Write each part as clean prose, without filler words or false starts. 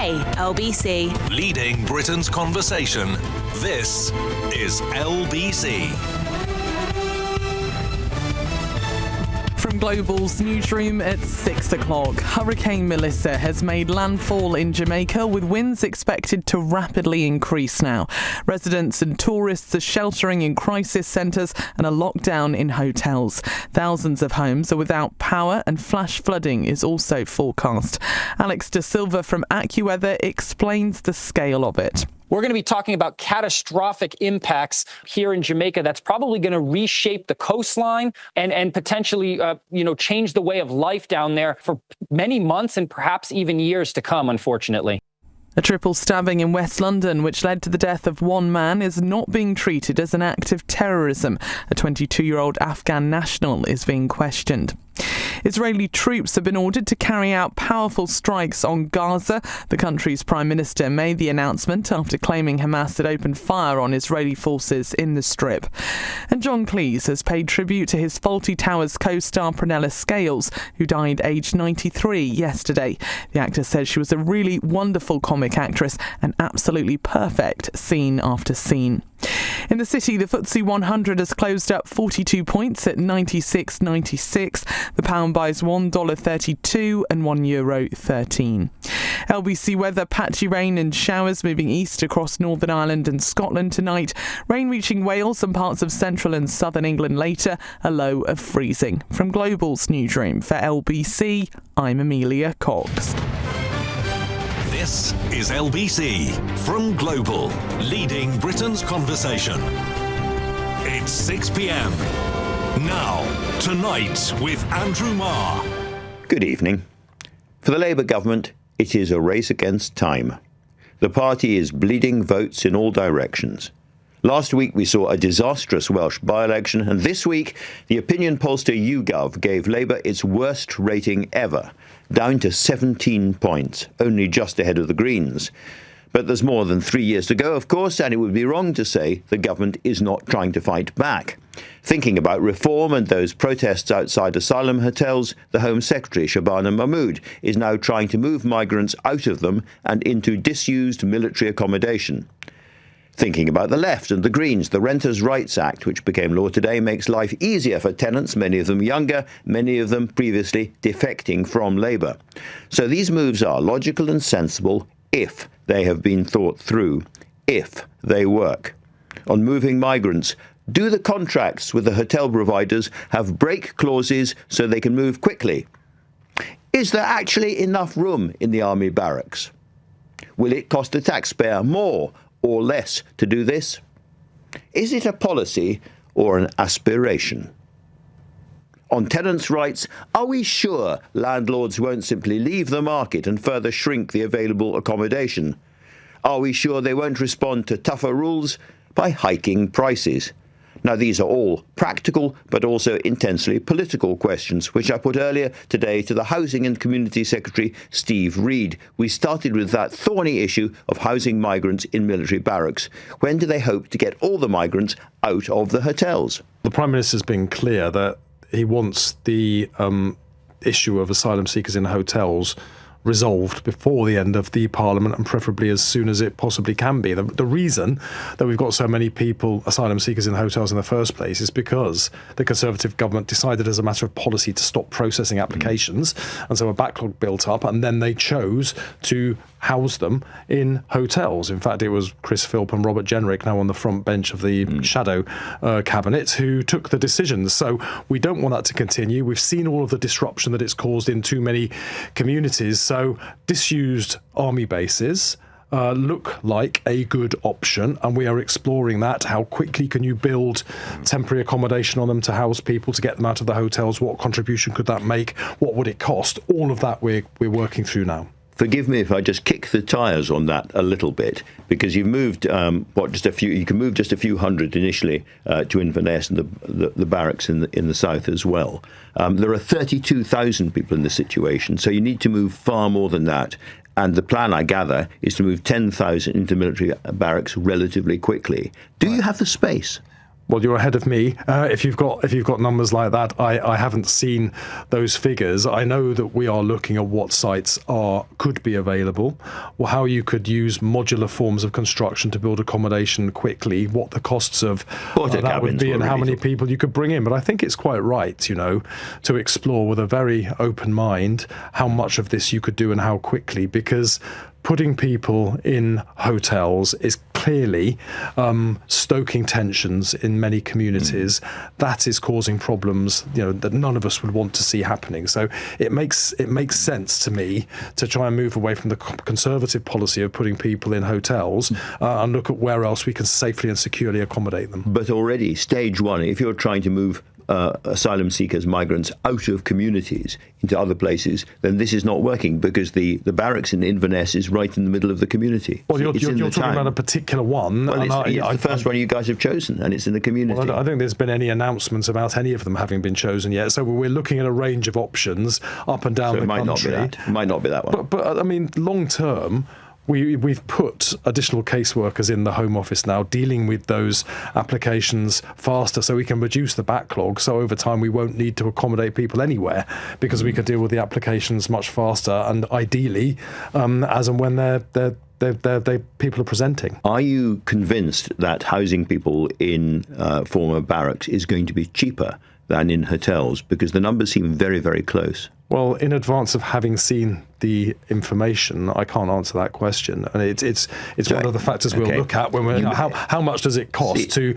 Today, LBC. Leading Britain's conversation. This is LBC. From Global's newsroom at 6 o'clock, Hurricane Melissa has made landfall in Jamaica with winds expected to rapidly increase now. Residents and tourists are sheltering in crisis centres and are locked down in hotels. Thousands of homes are without power and flash flooding is also forecast. Alex De Silva from AccuWeather explains the scale of it. We're going to be talking about catastrophic impacts here in Jamaica that's probably going to reshape the coastline and potentially, change the way of life down there for many months and perhaps even years to come, unfortunately. A triple stabbing in West London, which led to the death of one man, is not being treated as an act of terrorism. A 22-year-old Afghan national is being questioned. Israeli troops have been ordered to carry out powerful strikes on Gaza. The country's Prime Minister made the announcement after claiming Hamas had opened fire on Israeli forces in the Strip. And John Cleese has paid tribute to his Fawlty Towers co-star Prunella Scales, who died aged 93 yesterday. The actor says she was a really wonderful comic actress and absolutely perfect scene after scene. In the city, the FTSE 100 has closed up 42 points at 96.96. The pound buys $1.32 and €1.13. LBC weather: patchy rain and showers moving east across Northern Ireland and Scotland tonight. Rain reaching Wales and parts of central and southern England later. A low of freezing. From Global's newsroom for LBC, I'm Amelia Cox. This is LBC from Global, leading Britain's conversation. It's 6 p.m. Now, Tonight with Andrew Marr. Good evening. For the Labour government, it is a race against time. The party is bleeding votes in all directions. Last week we saw a disastrous Welsh by-election, and this week the opinion pollster YouGov gave Labour its worst rating ever, down to 17 points, only just ahead of the Greens. But there's more than 3 years to go, of course, and it would be wrong to say the government is not trying to fight back. Thinking about reform and those protests outside asylum hotels, the Home Secretary, Shabana Mahmood, is now trying to move migrants out of them and into disused military accommodation. Thinking about the left and the Greens, the Renters' Rights Act, which became law today, makes life easier for tenants, many of them younger, many of them previously defecting from Labour. So these moves are logical and sensible if they have been thought through, if they work. On moving migrants, do the contracts with the hotel providers have break clauses so they can move quickly? Is there actually enough room in the army barracks? Will it cost the taxpayer more or less to do this? Is it a policy or an aspiration? On tenants' rights, are we sure landlords won't simply leave the market and further shrink the available accommodation? Are we sure they won't respond to tougher rules by hiking prices? Now, these are all practical but also intensely political questions, which I put earlier today to the Housing and Community Secretary, Steve Reid. We started with that thorny issue of housing migrants in military barracks. When do they hope to get all the migrants out of the hotels? The Prime Minister's been clear that he wants the issue of asylum seekers in hotels resolved before the end of the Parliament, and preferably as soon as it possibly can be. The reason that we've got so many people, asylum seekers in hotels in the first place, is because the Conservative government decided as a matter of policy to stop processing applications, and so a backlog built up, and then they chose to house them in hotels. In fact, it was Chris Philp and Robert Jenrick, now on the front bench of the shadow cabinet, who took the decisions. So we don't want that to continue. We've seen all of the disruption that it's caused in too many communities. So disused army bases look like a good option, and we are exploring that. How quickly can you build temporary accommodation on them to house people, to get them out of the hotels? What contribution could that make? What would it cost? All of that we're working through now. Forgive me if I just kick the tyres on that a little bit, because you've moved you can move just a few hundred initially to Inverness and the barracks in the south as well. There are 32,000 people in this situation, so you need to move far more than that. And the plan, I gather, is to move 10,000 into military barracks relatively quickly. Do you have the space? Well, you're ahead of me. If you've got numbers like that, I haven't seen those figures. I know that we are looking at what sites could be available, or how you could use modular forms of construction to build accommodation quickly, what the costs of that would be, and how many people you could bring in. But I think it's quite right, to explore with a very open mind how much of this you could do and how quickly, because putting people in hotels is clearly stoking tensions in many communities. That is causing problems, that none of us would want to see happening. So it makes sense to me to try and move away from the conservative policy of putting people in hotels and look at where else we can safely and securely accommodate them. But already, stage one, if you're trying to move asylum seekers, migrants out of communities into other places, then this is not working, because the barracks in Inverness is right in the middle of the community. Well, you're talking about a particular one. Well, it's the first one you guys have chosen, and it's in the community. Well, I don't think there's been any announcements about any of them having been chosen yet. So we're looking at a range of options up and down the country. It might not be that one. But I mean, long term, We've put additional caseworkers in the Home Office now, dealing with those applications faster, so we can reduce the backlog. So over time, we won't need to accommodate people anywhere, because we can deal with the applications much faster, and ideally, as and when people are presenting. Are you convinced that housing people in former barracks is going to be cheaper than in hotels? Because the numbers seem very, very close. Well, in advance of having seen the information, I can't answer that question, and it's one of the factors we'll look at when we're how much does it cost to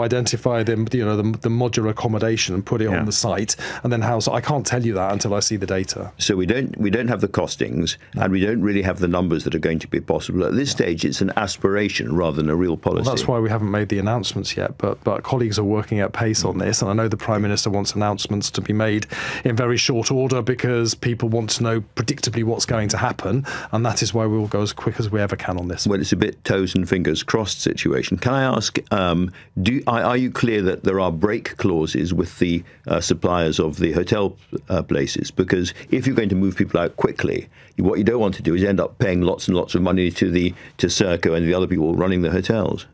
identify the modular accommodation and put it on the site, and then how. So I can't tell you that until I see the data. So we don't have the costings, and we don't really have the numbers that are going to be possible at this stage. It's an aspiration rather than a real policy. Well, that's why we haven't made the announcements yet, but colleagues are working at pace on this, and I know the Prime Minister wants announcements to be made in very short order, because people want to know predictably what's going to happen, and that is why we will go as quick as we ever can on this. Well, it's a bit toes and fingers crossed situation. Can I ask, are you clear that there are break clauses with the suppliers of the hotel places? Because if you're going to move people out quickly, what you don't want to do is end up paying lots and lots of money to Serco and the other people running the hotels.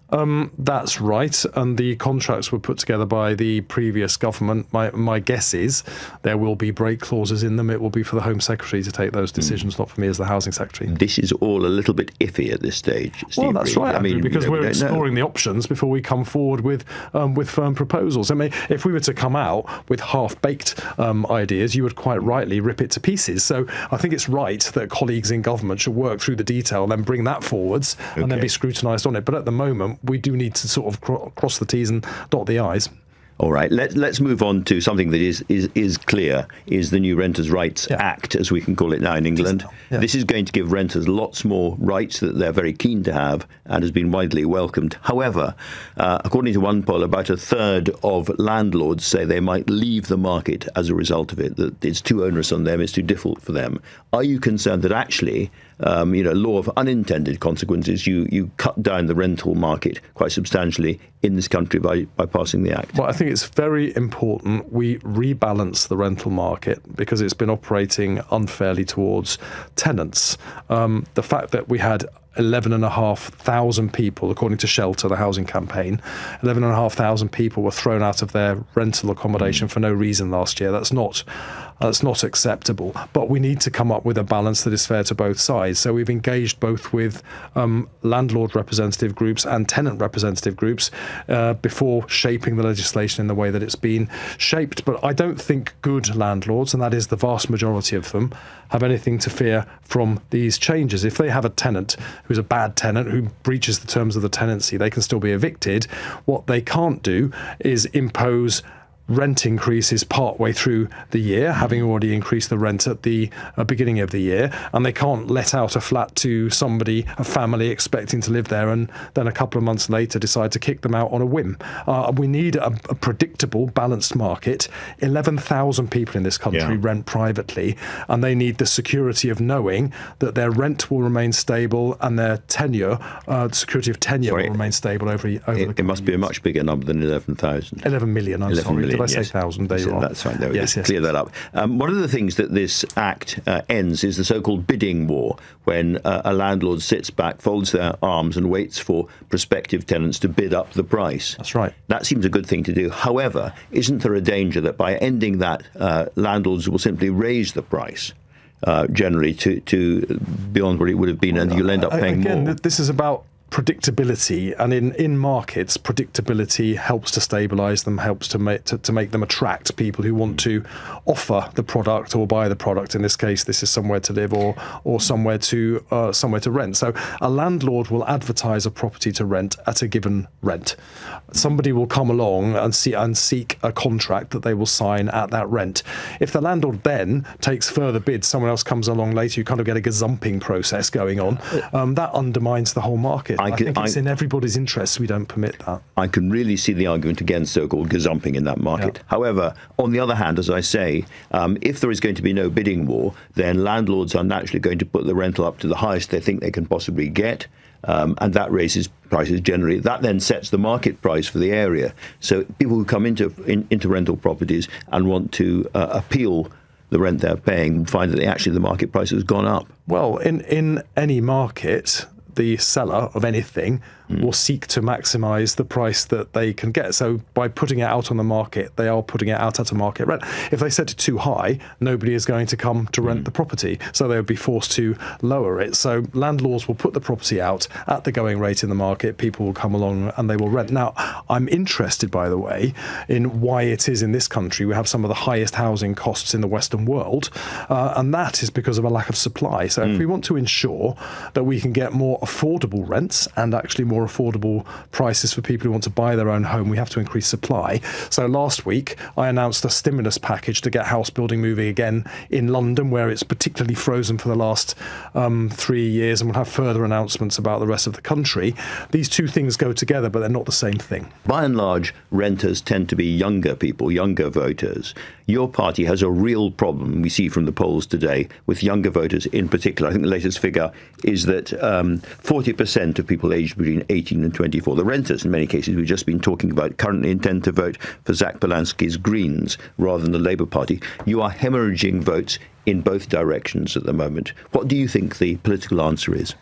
That's right, and the contracts were put together by the previous government. My guess is there will be break clauses in them. It will be for the Home Secretary to take those decisions, not for me as the Housing Secretary. This is all a little bit iffy at this stage, Steve. Well, that's right, Andrew, because we're exploring the options before we come forward with firm proposals. I mean, if we were to come out with half-baked ideas, you would quite rightly rip it to pieces. So I think it's right that colleagues in government should work through the detail, then bring that forwards, and then be scrutinised on it. But at the moment, we do need to sort of cross the T's and dot the I's. All right, let's move on to something that is clear, is the new Renters' Rights Act, as we can call it now in England. This is going to give renters lots more rights that they're very keen to have, and has been widely welcomed. However, according to one poll, about a third of landlords say they might leave the market as a result of it, that it's too onerous on them, it's too difficult for them. Are you concerned that actually, law of unintended consequences, you cut down the rental market quite substantially in this country by passing the Act? Well, I think it's very important we rebalance the rental market, because it's been operating unfairly towards tenants. The fact that we had 11,500 people, according to Shelter, the housing campaign, 11,500 people were thrown out of their rental accommodation for no reason last year. That's not acceptable. But we need to come up with a balance that is fair to both sides. So we've engaged both with landlord representative groups and tenant representative groups before shaping the legislation in the way that it's been shaped. But I don't think good landlords, and that is the vast majority of them, have anything to fear from these changes. If they have a tenant who's a bad tenant, who breaches the terms of the tenancy, they can still be evicted. What they can't do is impose rent increases partway through the year, having already increased the rent at the beginning of the year, and they can't let out a flat to somebody, a family expecting to live there, and then a couple of months later decide to kick them out on a whim. We need a predictable, balanced market. 11,000 people in this country rent privately, and they need the security of knowing that their rent will remain stable and their tenure, security of tenure, will remain stable over the It must be a much bigger number than 11,000. 11 million, I'm sorry. million, did I say yes. 1,000? There you are. That's right. There we Yes, go. yes, Clear yes. that up. One of the things that this act ends is the so-called bidding war, when a landlord sits back, folds their arms and waits for prospective tenants to bid up the price. That's right. That seems a good thing to do. However, isn't there a danger that by ending that, landlords will simply raise the price generally to beyond what it would have been, and you'll end up paying more? Again, this is about predictability, and in markets, predictability helps to stabilise them, helps to make them attract people who want to offer the product or buy the product. In this case, this is somewhere to live or somewhere to rent. So a landlord will advertise a property to rent at a given rent. Somebody will come along and seek a contract that they will sign at that rent. If the landlord then takes further bids, someone else comes along later, you kind of get a gazumping process going on. That undermines the whole market. I think it's in everybody's interest we don't permit that. I can really see the argument against so-called gazumping in that market. Yeah. However, on the other hand, as I say, if there is going to be no bidding war, then landlords are naturally going to put the rental up to the highest they think they can possibly get. And that raises prices generally. That then sets the market price for the area. So people who come into rental properties and want to appeal the rent they're paying find that actually the market price has gone up. Well, in any market, the seller of anything will seek to maximise the price that they can get. So by putting it out on the market, they are putting it out at a market rent. If they set it too high, nobody is going to come to rent the property, so they would be forced to lower it. So landlords will put the property out at the going rate in the market. People will come along and they will rent. Now, I'm interested, by the way, in why it is in this country we have some of the highest housing costs in the Western world, and that is because of a lack of supply. So if we want to ensure that we can get more affordable rents and actually more affordable prices for people who want to buy their own home, we have to increase supply. So last week I announced a stimulus package to get house building moving again in London, where it's particularly frozen for the last 3 years, and we'll have further announcements about the rest of the country. These two things go together, but they're not the same thing. By and large, renters tend to be younger people, younger voters. Your party has a real problem, we see from the polls today, with younger voters in particular. I think the latest figure is that 40% of people aged between 18 and 24, the renters in many cases we've just been talking about, currently intend to vote for Zach Polanski's Greens rather than the Labour Party. You are hemorrhaging votes in both directions at the moment. What do you think the political answer is?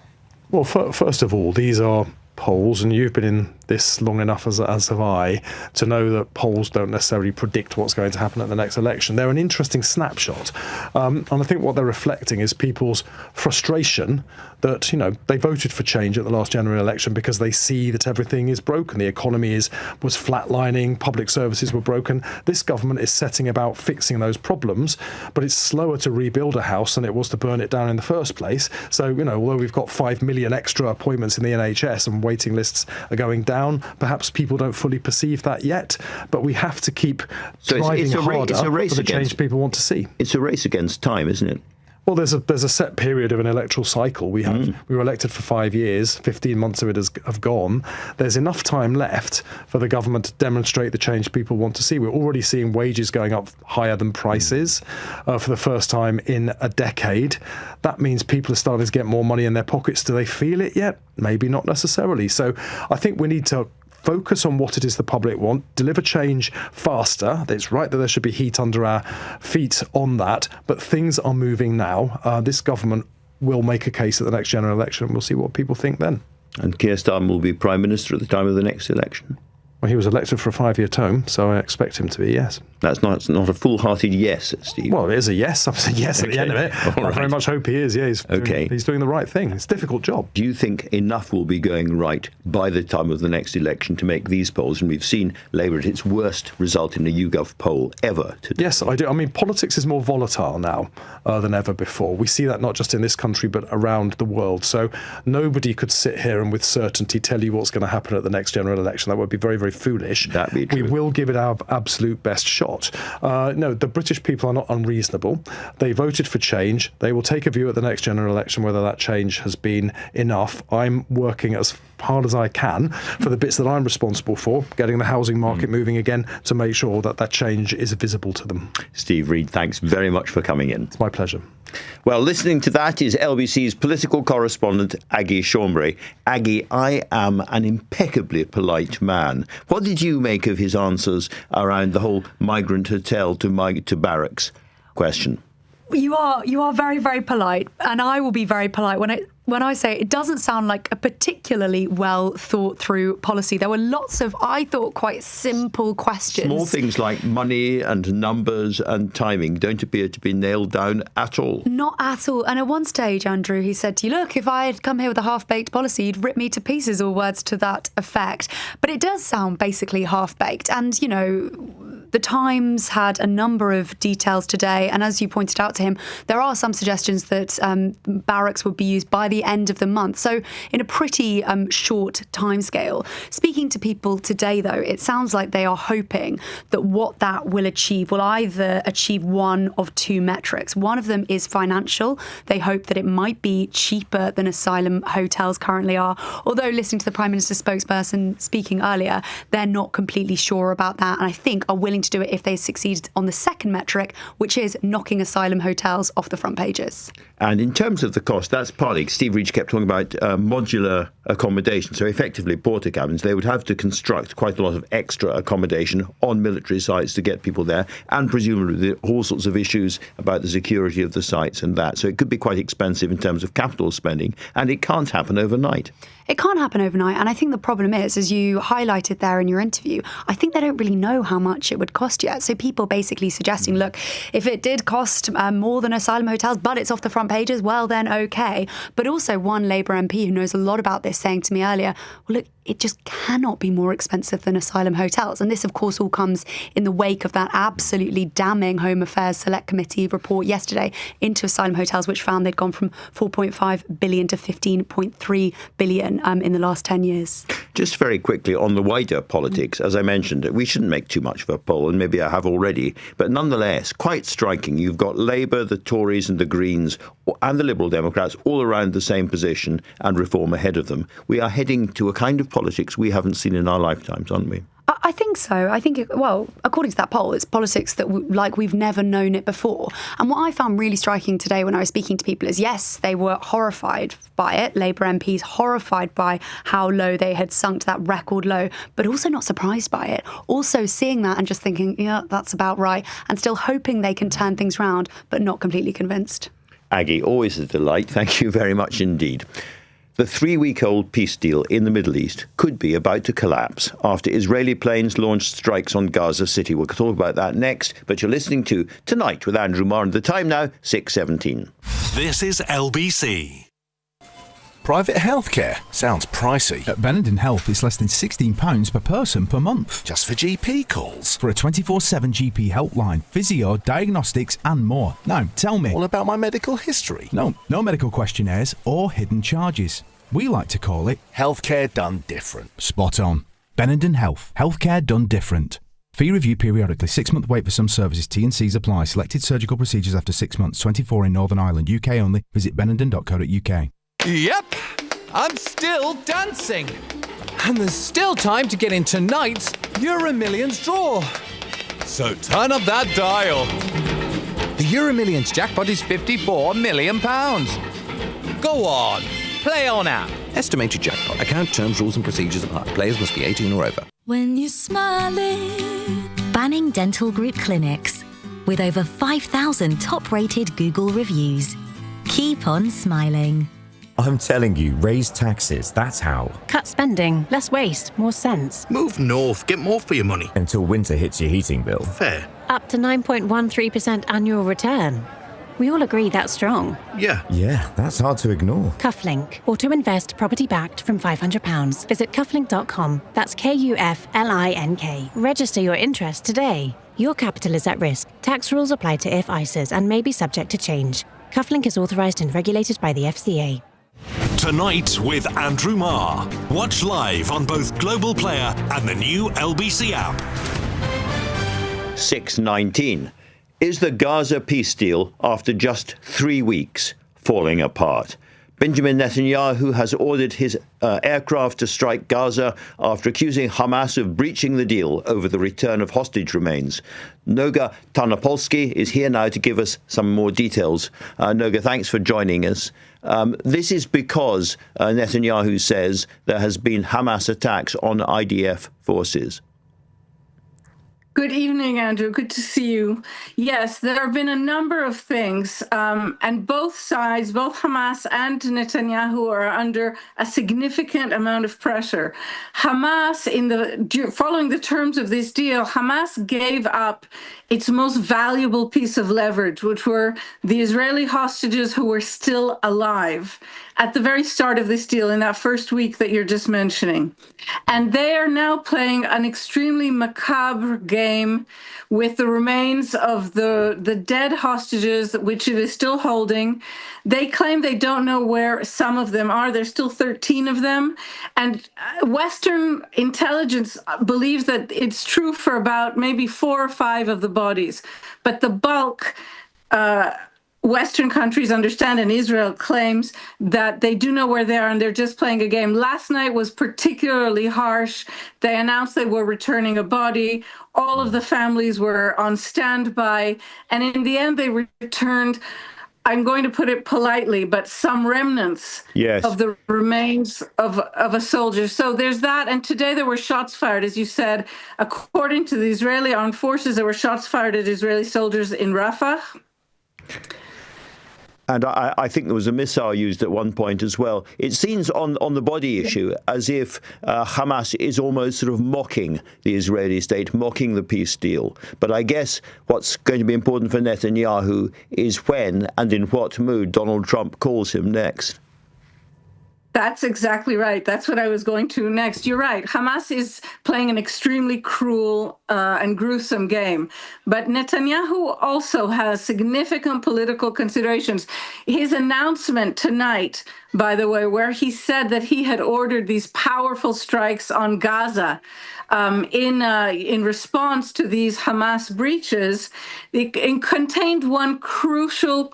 Well, first of all, these are polls, and you've been in this long enough, as have I, to know that polls don't necessarily predict what's going to happen at the next election. They're an interesting snapshot. And I think what they're reflecting is people's frustration that, they voted for change at the last general election because they see that everything is broken. The economy was flatlining, public services were broken. This government is setting about fixing those problems, but it's slower to rebuild a house than it was to burn it down in the first place. So, although we've got 5 million extra appointments in the NHS and waiting lists are going down, perhaps people don't fully perceive that yet, but we have to keep driving harder for the change people want to see. It's a race against time, isn't it? Well, there's a set period of an electoral cycle. We were elected for 5 years, 15 months of it have gone. There's enough time left for the government to demonstrate the change people want to see. We're already seeing wages going up higher than prices for the first time in a decade. That means people are starting to get more money in their pockets. Do they feel it yet? Maybe not necessarily. So I think we need to focus on what it is the public want, deliver change faster. It's right that there should be heat under our feet on that, but things are moving now. This government will make a case at the next general election, and we'll see what people think then. And Keir Starmer will be Prime Minister at the time of the next election? Well, he was elected for a 5-year term, so I expect him to be, yes. That's not a full-hearted yes, Steve. Well, it is a yes. I'm saying yes at the end of it. I very much hope he is, yeah. He's doing the right thing. It's a difficult job. Do you think enough will be going right by the time of the next election to make these polls? And we've seen Labour at its worst result in a YouGov poll ever today. Yes, I do. I mean, politics is more volatile now than ever before. We see that not just in this country, but around the world. So nobody could sit here and with certainty tell you what's going to happen at the next general election. That would be very, very foolish. That'd be true. We will give it our absolute best shot. No, the British people are not unreasonable. They voted for change. They will take a view at the next general election whether that change has been enough. I'm working as hard as I can for the bits that I'm responsible for, getting the housing market moving again, to make sure that that change is visible to them. Steve Reed, thanks very much for coming in. It's my pleasure. Well, listening to that is LBC's political correspondent, Aggie Chambre. Aggie, I am an impeccably polite man, What did you make of his answers around the whole migrant hotel to barracks question? You are very, very polite, and I will be very polite when I say it doesn't sound like a particularly well thought through policy. There were lots of, I thought, quite simple questions. Small things like money and numbers and timing don't appear to be nailed down at all. Not at all. And at one stage, Andrew, he said to you, look, if I had come here with a half-baked policy, you'd rip me to pieces, or words to that effect. But it does sound basically half-baked. And, you know, the Times had a number of details today, and as you pointed out to him, there are some suggestions that barracks would be used by the end of the month. So in a pretty short timescale. Speaking to people today, though, it sounds like they are hoping that what that will achieve will either achieve one of two metrics. One of them is financial. They hope that it might be cheaper than asylum hotels currently are. Although, listening to the Prime Minister's spokesperson speaking earlier, they're not completely sure about that, and I think are willing to do it if they succeed on the second metric, which is knocking asylum hotels off the front pages. And in terms of the cost, that's partly, Steve Reach kept talking about modular accommodation. So effectively, porter cabins, they would have to construct quite a lot of extra accommodation on military sites to get people there, and presumably all sorts of issues about the security of the sites and that. So it could be quite expensive in terms of capital spending, and it can't happen overnight. It can't happen overnight, and I think the problem is, as you highlighted there in your interview, I think they don't really know how much it would cost yet. So people basically suggesting, look, if it did cost more than asylum hotels, but it's off the front pages, well, then okay. But also one Labour MP who knows a lot about this saying to me earlier, well, look, it just cannot be more expensive than asylum hotels. And this, of course, all comes in the wake of that absolutely damning Home Affairs Select Committee report yesterday into asylum hotels, which found they'd gone from 4.5 billion to 15.3 billion in the last 10 years. Just very quickly on the wider politics, as I mentioned, we shouldn't make too much of a poll, and maybe I have already, but nonetheless, quite striking. You've got Labour, the Tories and the Greens and the Liberal Democrats all around the same position, and Reform ahead of them. We are heading to a kind of politics we haven't seen in our lifetimes, aren't we? I think so. I think, well, according to that poll, it's politics that like we've never known it before. And what I found really striking today when I was speaking to people is, yes, they were horrified by it. Labour MPs horrified by how low they had sunk to that record low, but also not surprised by it. Also seeing that and just thinking, yeah, that's about right, and still hoping they can turn things round, but not completely convinced. Aggie, always a delight. Thank you very much indeed. The 3-week-old peace deal in the Middle East could be about to collapse after Israeli planes launched strikes on Gaza City. We'll talk about that next, but you're listening to Tonight with Andrew Marr, and the time now, 6:17. This is LBC. Private healthcare sounds pricey. At Benenden Health, it's less than £16 per person per month. Just for GP calls. For a 24/7 GP helpline, physio, diagnostics and more. Now, tell me. All about my medical history. No medical questionnaires or hidden charges. We like to call it healthcare done different. Spot on. Benenden Health. Healthcare done different. Fee review periodically. 6-month wait for some services. T&Cs apply. Selected surgical procedures after 6 months. 24 in Northern Ireland. UK only. Visit benenden.co.uk. Yep, I'm still dancing. And there's still time to get in tonight's Euro Millions draw. So turn up that dial. The Euro Millions jackpot is £54 million. Go on, play on app. Estimated jackpot. Account terms, rules and procedures apply. Players must be 18 or over. When you're smiling. Banning Dental Group Clinics. With over 5,000 top-rated Google reviews. Keep on smiling. I'm telling you, raise taxes, that's how. Cut spending, less waste, more sense. Move north, get more for your money. Until winter hits your heating bill. Fair. Up to 9.13% annual return. We all agree that's strong. Yeah. Yeah, that's hard to ignore. Cufflink. Auto invest property backed from £500. Visit cufflink.com. That's KUFLINK. Register your interest today. Your capital is at risk. Tax rules apply to IF ISAs and may be subject to change. Cufflink is authorised and regulated by the FCA. Tonight with Andrew Marr. Watch live on both Global Player and the new LBC app. 6:19. Is the Gaza peace deal, after just 3 weeks, falling apart? Benjamin Netanyahu has ordered his aircraft to strike Gaza after accusing Hamas of breaching the deal over the return of hostage remains. Noga Tarnopolsky is here now to give us some more details. Noga, thanks for joining us. This is because Netanyahu says there has been Hamas attacks on IDF forces. Good evening, Andrew. Good to see you. Yes, there have been a number of things, and both sides, both Hamas and Netanyahu, are under a significant amount of pressure. Hamas, following the terms of this deal, Hamas gave up its most valuable piece of leverage, which were the Israeli hostages who were still alive at the very start of this deal, in that first week that you're just mentioning. And they are now playing an extremely macabre game with the remains of the dead hostages, which it is still holding. They claim they don't know where some of them are. There's still 13 of them. And Western intelligence believes that it's true for about maybe 4 or 5 of the bodies. But the bulk, Western countries understand, and Israel claims that they do know where they are and they're just playing a game. Last night was particularly harsh. They announced they were returning a body. All of the families were on standby. And in the end, they returned, I'm going to put it politely, but some remnants of the remains of a soldier. So there's that. And today there were shots fired, as you said. According to the Israeli armed forces, there were shots fired at Israeli soldiers in Rafah. And I think there was a missile used at one point as well. It seems on the body issue as if Hamas is almost sort of mocking the Israeli state, mocking the peace deal. But I guess what's going to be important for Netanyahu is when and in what mood Donald Trump calls him next. That's exactly right. That's what I was going to next. You're right. Hamas is playing an extremely cruel and gruesome game. But Netanyahu also has significant political considerations. His announcement tonight, by the way, where he said that he had ordered these powerful strikes on Gaza in response to these Hamas breaches, it contained one crucial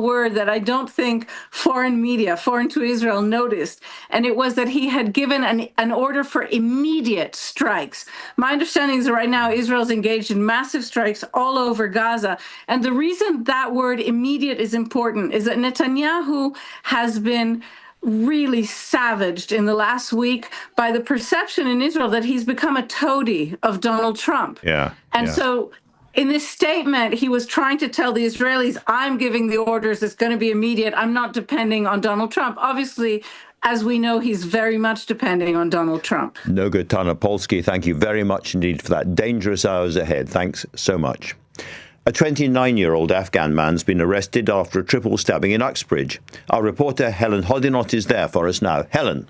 word that I don't think foreign to Israel, noticed. And it was that he had given an order for immediate strikes. My understanding is that right now Israel's engaged in massive strikes all over Gaza. And the reason that word immediate is important is that Netanyahu has been really savaged in the last week by the perception in Israel that he's become a toady of Donald Trump. So in this statement, he was trying to tell the Israelis, I'm giving the orders, it's going to be immediate, I'm not depending on Donald Trump. Obviously, as we know, he's very much depending on Donald Trump. Noga Tarnopolsky, thank you very much indeed for that. Dangerous hours ahead. Thanks so much. A 29-year-old Afghan man's been arrested after a triple stabbing in Uxbridge. Our reporter Helen Hoddinott is there for us now. Helen.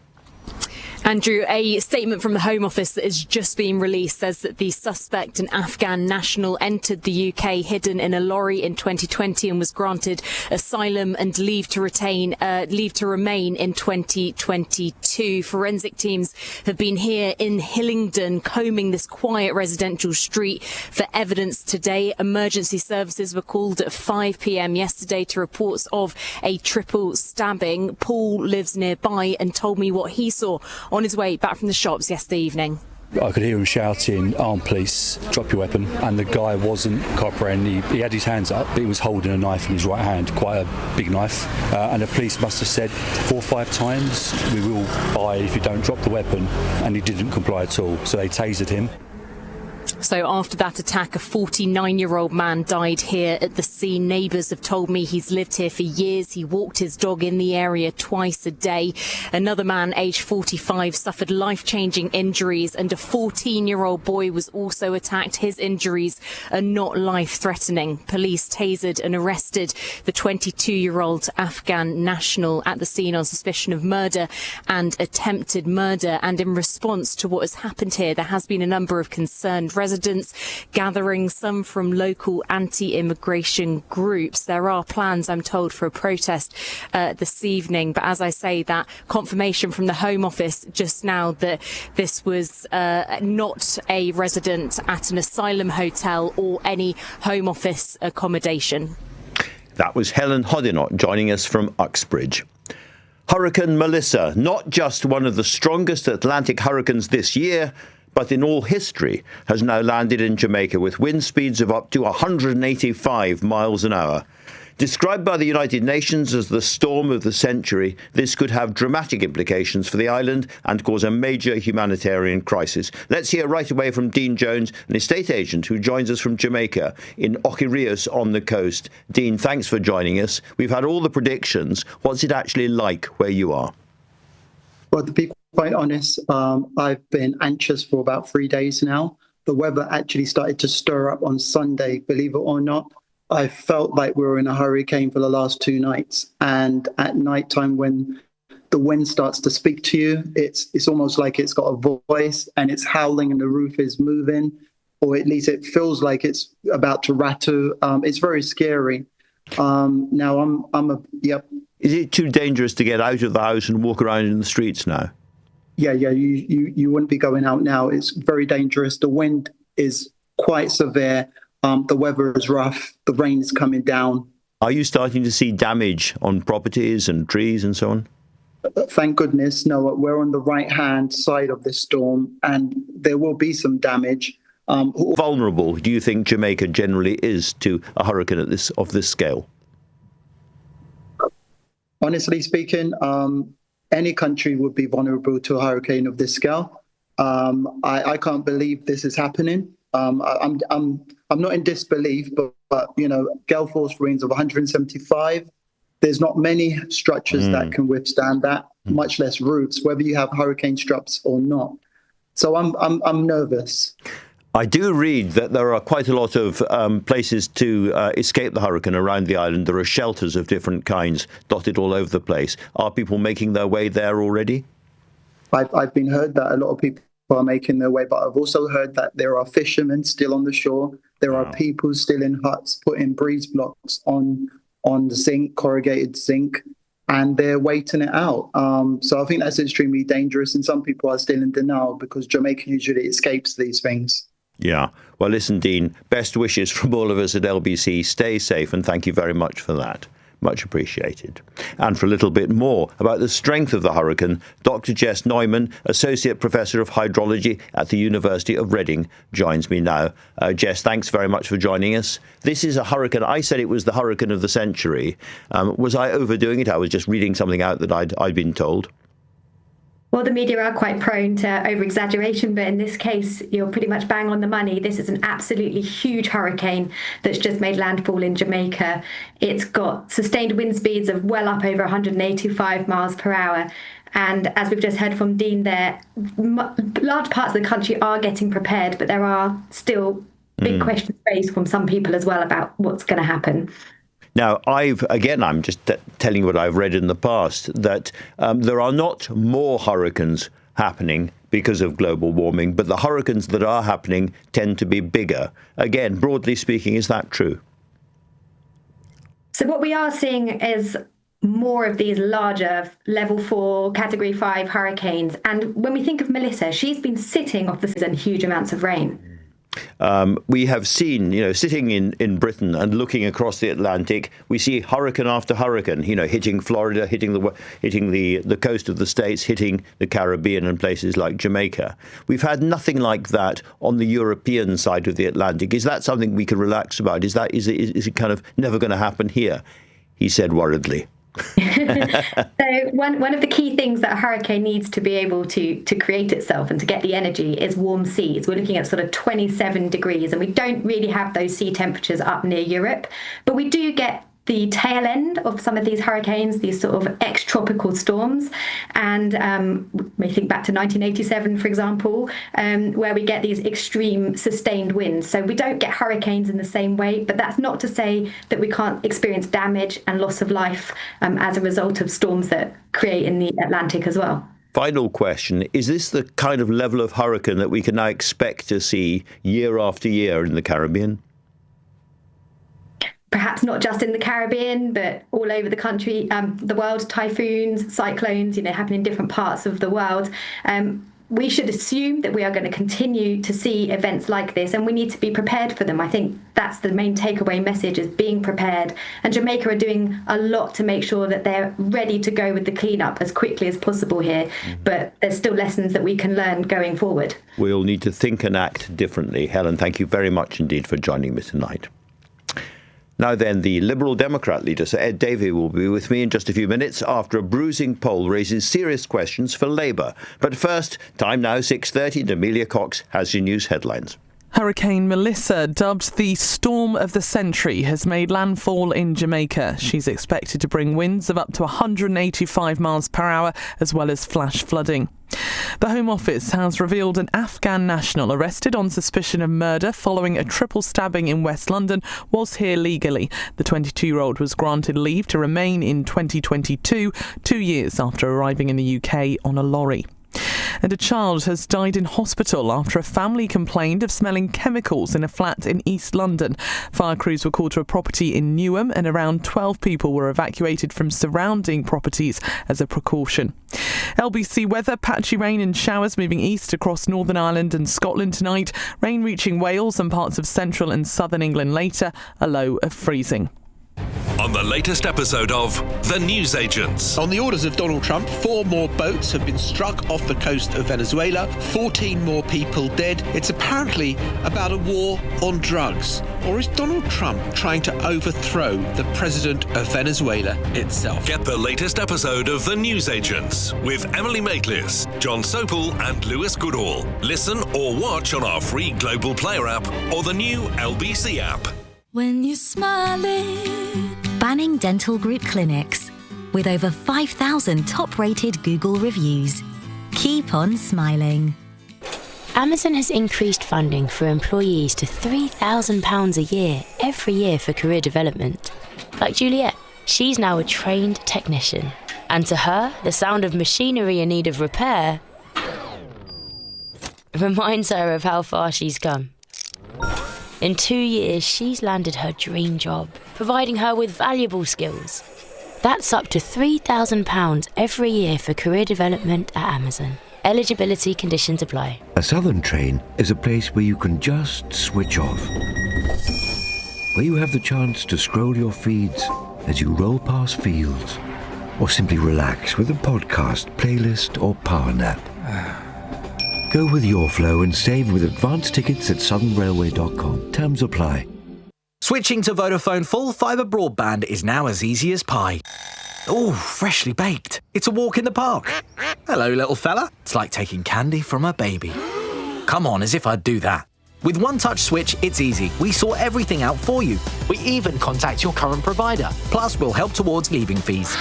Andrew, a statement from the Home Office that has just been released says that the suspect, an Afghan national, entered the UK hidden in a lorry in 2020 and was granted asylum and leave to remain in 2022. Forensic teams have been here in Hillingdon combing this quiet residential street for evidence today. Emergency services were called at 5 p.m. yesterday to reports of a triple stabbing. Paul lives nearby and told me what he saw on his way back from the shops yesterday evening. I could hear him shouting, "Armed police, drop your weapon," and the guy wasn't cooperating. He had his hands up, but he was holding a knife in his right hand, quite a big knife, and the police must have said 4 or 5 times, "We will fire if you don't drop the weapon," and he didn't comply at all, so they tasered him. So after that attack, a 49-year-old man died here at the scene. Neighbours have told me he's lived here for years. He walked his dog in the area twice a day. Another man, aged 45, suffered life-changing injuries, and a 14-year-old boy was also attacked. His injuries are not life-threatening. Police tasered and arrested the 22-year-old Afghan national at the scene on suspicion of murder and attempted murder. And in response to what has happened here, there has been a number of concerned residents gathering, some from local anti-immigration groups. There are plans, I'm told, for a protest this evening. But as I say, that confirmation from the Home Office just now that this was not a resident at an asylum hotel or any Home Office accommodation. That was Helen Hoddinott joining us from Uxbridge. Hurricane Melissa, not just one of the strongest Atlantic hurricanes this year, but in all history, has now landed in Jamaica with wind speeds of up to 185 miles an hour. Described by the United Nations as the storm of the century, this could have dramatic implications for the island and cause a major humanitarian crisis. Let's hear right away from Dean Jones, an estate agent who joins us from Jamaica in Oquirrios on the coast. Dean, thanks for joining us. We've had all the predictions. What's it actually like where you are? Well, to be quite honest, I've been anxious for about 3 days now. The weather actually started to stir up on Sunday, believe it or not. I felt like we were in a hurricane for the last 2 nights. And at nighttime, when the wind starts to speak to you, it's almost like it's got a voice and it's howling and the roof is moving, or at least it feels like it's about to rattle. It's very scary. Is it too dangerous to get out of the house and walk around in the streets now? Yeah, you wouldn't be going out now. It's very dangerous. The wind is quite severe. The weather is rough. The rain is coming down. Are you starting to see damage on properties and trees and so on? Thank goodness, no. We're on the right-hand side of this storm, and there will be some damage. Vulnerable do you think Jamaica generally is to a hurricane of this scale? Honestly speaking, any country would be vulnerable to a hurricane of this scale. I can't believe this is happening. I'm not in disbelief, but gale force winds of 175. There's not many structures that can withstand that, much less roofs, whether you have hurricane straps or not. So I'm nervous. I do read that there are quite a lot of places to escape the hurricane around the island. There are shelters of different kinds dotted all over the place. Are people making their way there already? I've been heard that a lot of people are making their way, but I've also heard that there are fishermen still on the shore. There are people still in huts putting breeze blocks on the zinc, corrugated zinc, and they're waiting it out. So I think that's extremely dangerous, and some people are still in denial because Jamaica usually escapes these things. Yeah. Well, listen, Dean, best wishes from all of us at LBC. Stay safe, and thank you very much for that. Much appreciated. And for a little bit more about the strength of the hurricane, Dr. Jess Neumann, Associate Professor of Hydrology at the University of Reading, joins me now. Jess, thanks very much for joining us. This is a hurricane. I said it was the hurricane of the century. Was I overdoing it? I was just reading something out that I'd been told. Well, the media are quite prone to over-exaggeration, but in this case, you're pretty much bang on the money. This is an absolutely huge hurricane that's just made landfall in Jamaica. It's got sustained wind speeds of well up over 185 miles per hour. And as we've just heard from Dean there, large parts of the country are getting prepared, but there are still big questions raised from some people as well about what's going to happen. Now, I'm just telling you what I've read in the past, that there are not more hurricanes happening because of global warming, but the hurricanes that are happening tend to be bigger. Again, broadly speaking, is that true? So what we are seeing is more of these larger level 4, category 5 hurricanes. And when we think of Melissa, she's been sitting off the season huge amounts of rain. We have seen, sitting in Britain and looking across the Atlantic, we see hurricane after hurricane, hitting Florida, hitting the coast of the States, hitting the Caribbean and places like Jamaica. We've had nothing like that on the European side of the Atlantic. Is that something we can relax about? Is it kind of never going to happen here? He said worriedly. So one of the key things that a hurricane needs to be able to create itself and to get the energy is warm seas. We're looking at sort of 27 degrees, and we don't really have those sea temperatures up near Europe, but we do get the tail end of some of these hurricanes, these sort of ex-tropical storms. And we think back to 1987, for example, where we get these extreme sustained winds. So we don't get hurricanes in the same way, but that's not to say that we can't experience damage and loss of life as a result of storms that create in the Atlantic as well. Final question. Is this the kind of level of hurricane that we can now expect to see year after year in the Caribbean? Perhaps not just in the Caribbean, but all over the country, the world, typhoons, cyclones, happen in different parts of the world. We should assume that we are going to continue to see events like this, and we need to be prepared for them. I think that's the main takeaway message, is being prepared. And Jamaica are doing a lot to make sure that they're ready to go with the cleanup as quickly as possible here. But there's still lessons that we can learn going forward. We'll need to think and act differently. Helen, thank you very much indeed for joining me tonight. Now then, the Liberal Democrat leader, Sir Ed Davey, will be with me in just a few minutes after a bruising poll raises serious questions for Labour. But first, time now 6:30 and Amelia Cox has your news headlines. Hurricane Melissa, dubbed the storm of the century, has made landfall in Jamaica. She's expected to bring winds of up to 185 miles per hour, as well as flash flooding. The Home Office has revealed an Afghan national arrested on suspicion of murder following a triple stabbing in West London was here legally. The 22-year-old was granted leave to remain in 2022, 2 years after arriving in the UK on a lorry. And a child has died in hospital after a family complained of smelling chemicals in a flat in East London. Fire crews were called to a property in Neumann and around 12 people were evacuated from surrounding properties as a precaution. LBC weather, patchy rain and showers moving east across Northern Ireland and Scotland tonight. Rain reaching Wales and parts of central and southern England later, a low of freezing. On the latest episode of The Newsagents. On the orders of Donald Trump, 4 more boats have been struck off the coast of Venezuela, 14 more people dead. It's apparently about a war on drugs. Or is Donald Trump trying to overthrow the president of Venezuela itself? Get the latest episode of The Newsagents with Emily Maitlis, John Sopel and Lewis Goodall. Listen or watch on our free Global Player app or the new LBC app. When you're smiling. Banning Dental Group clinics. With over 5,000 top-rated Google reviews. Keep on smiling. Amazon has increased funding for employees to £3,000 a year every year for career development. Like Juliet, she's now a trained technician. And to her, the sound of machinery in need of repair reminds her of how far she's come. In 2 years, she's landed her dream job, providing her with valuable skills. That's up to £3,000 every year for career development at Amazon. Eligibility conditions apply. A Southern train is a place where you can just switch off. Where you have the chance to scroll your feeds as you roll past fields, or simply relax with a podcast, playlist, or power nap. Go with your flow and save with advance tickets at southernrailway.com. Terms apply. Switching to Vodafone full fibre broadband is now as easy as pie. Ooh, freshly baked. It's a walk in the park. Hello, little fella. It's like taking candy from a baby. Come on, as if I'd do that. With One Touch Switch, it's easy. We sort everything out for you. We even contact your current provider. Plus, we'll help towards leaving fees.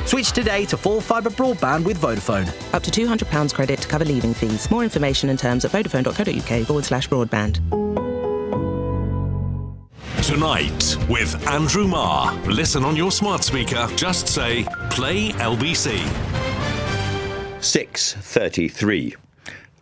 Switch today to full fibre broadband with Vodafone. Up to £200 credit to cover leaving fees. More information and terms at vodafone.co.uk/broadband. Tonight with Andrew Marr. Listen on your smart speaker. Just say, play LBC. 6:33.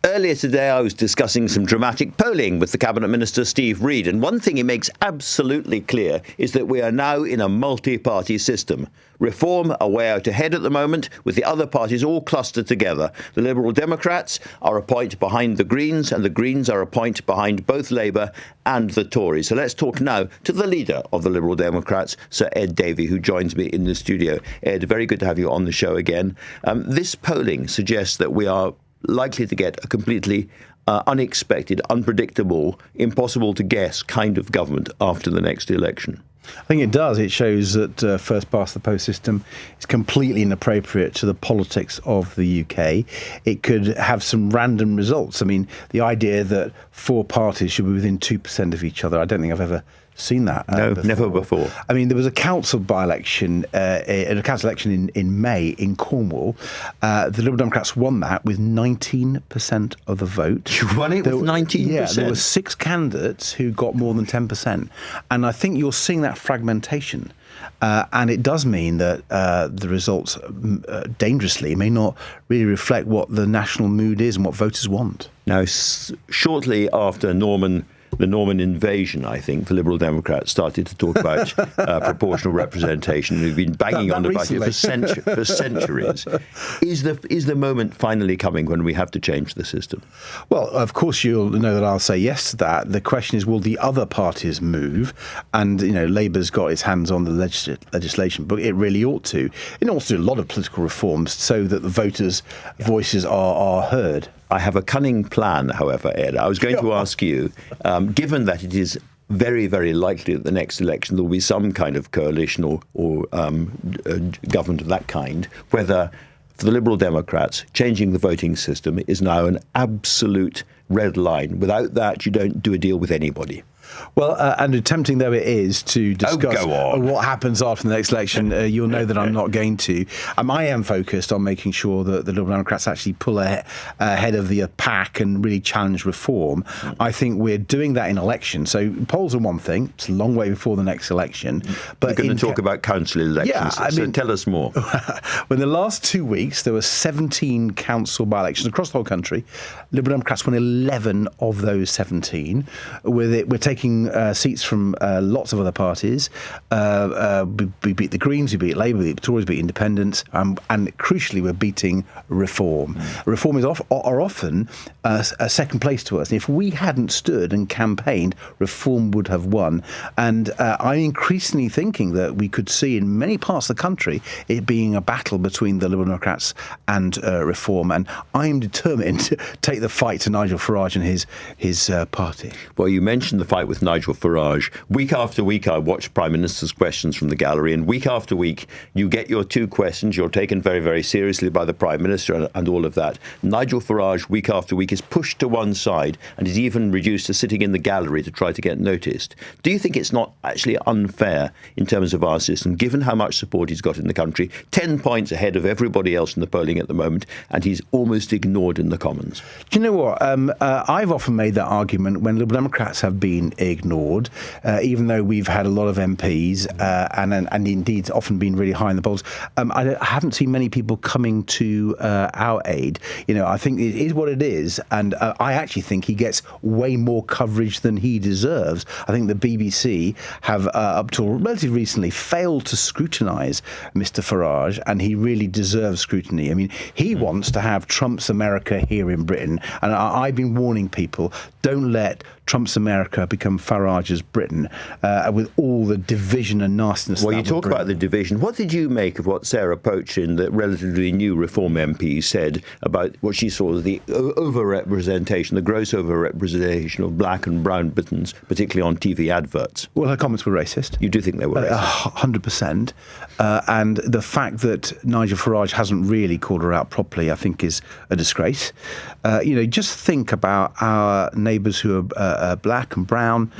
Earlier today, I was discussing some dramatic polling with the Cabinet Minister, Steve Reid, and one thing he makes absolutely clear is that we are now in a multi-party system. Reform are way out ahead at the moment, with the other parties all clustered together. The Liberal Democrats are a point behind the Greens, and the Greens are a point behind both Labour and the Tories. So let's talk now to the leader of the Liberal Democrats, Sir Ed Davey, who joins me in the studio. Ed, very good to have you on the show again. This polling suggests that we are likely to get a completely unexpected, unpredictable, impossible to guess kind of government after the next election. I think it does. It shows that first past the post system is completely inappropriate to the politics of the UK. It could have some random results. I mean, the idea that 4 parties should be within 2% of each other, I don't think I've ever seen that. No, never before. I mean, there was a council by-election, a council election in May in Cornwall. The Liberal Democrats won that with 19% of the vote. You won it with 19%? Yeah, there were 6 candidates who got more than 10%. And I think you're seeing that fragmentation. And it does mean that the results, dangerously, may not really reflect what the national mood is and what voters want. Now, shortly after the Norman invasion, I think, the Liberal Democrats started to talk about proportional representation. We've been banging on about it for centuries. Is the moment finally coming when we have to change the system? Well, of course, you'll know that I'll say yes to that. The question is, will the other parties move? And, Labour's got its hands on the legislation, but it really ought to. It ought to do a lot of political reforms so that the voters' voices are heard. I have a cunning plan, however, Ed. I was going to ask you, given that it is very, very likely at the next election there will be some kind of coalition or government of that kind, whether for the Liberal Democrats, changing the voting system is now an absolute red line. Without that, you don't do a deal with anybody. Well, Andrew, tempting though it is to discuss what happens after the next election, you'll know that I'm not going to. I am focused on making sure that the Liberal Democrats actually pull ahead of the pack and really challenge reform. I think we're doing that in elections. So polls are one thing. It's a long way before the next election. But we're going to talk about council elections. Yeah, so tell us more. Well, in the last 2 weeks, there were 17 council by-elections across the whole country. Liberal Democrats won 11 of those 17. We're taking seats from lots of other parties. We beat the Greens, we beat Labour, we beat the Tories, we beat Independents, and crucially, we're beating Reform. Reform are often a second place to us. If we hadn't stood and campaigned, Reform would have won. And I'm increasingly thinking that we could see in many parts of the country it being a battle between the Liberal Democrats and Reform. And I'm determined to take the fight to Nigel Farage and his party. Well, you mentioned the fight with Nigel Farage. Week after week, I watch Prime Minister's questions from the gallery, and week after week, you get your 2 questions. You're taken very, very seriously by the Prime Minister and all of that. Nigel Farage, week after week, is pushed to one side and is even reduced to sitting in the gallery to try to get noticed. Do you think it's not actually unfair in terms of our system, given how much support he's got in the country, 10 points ahead of everybody else in the polling at the moment, and he's almost ignored in the Commons? Do you know what? I've often made that argument when Liberal Democrats have been ignored, even though we've had a lot of MPs and indeed often been really high in the polls. I haven't seen many people coming to our aid. I think it is what it is, and I actually think he gets way more coverage than he deserves. I think the BBC have, up till relatively recently, failed to scrutinise Mr. Farage, and he really deserves scrutiny. I mean, he wants to have Trump's America here in Britain, and I've been warning people, don't let Trump's America become Farage's Britain, with all the division and nastiness. Well, you talk about the division. What did you make of what Sarah Poachin, the relatively new Reform MP, said about what she saw as the overrepresentation, the gross overrepresentation of black and brown Britons, particularly on TV adverts? Well, her comments were racist. You do think they were racist? 100%. And the fact that Nigel Farage hasn't really called her out properly, I think, is a disgrace. Just think about our neighbours who are black and brown,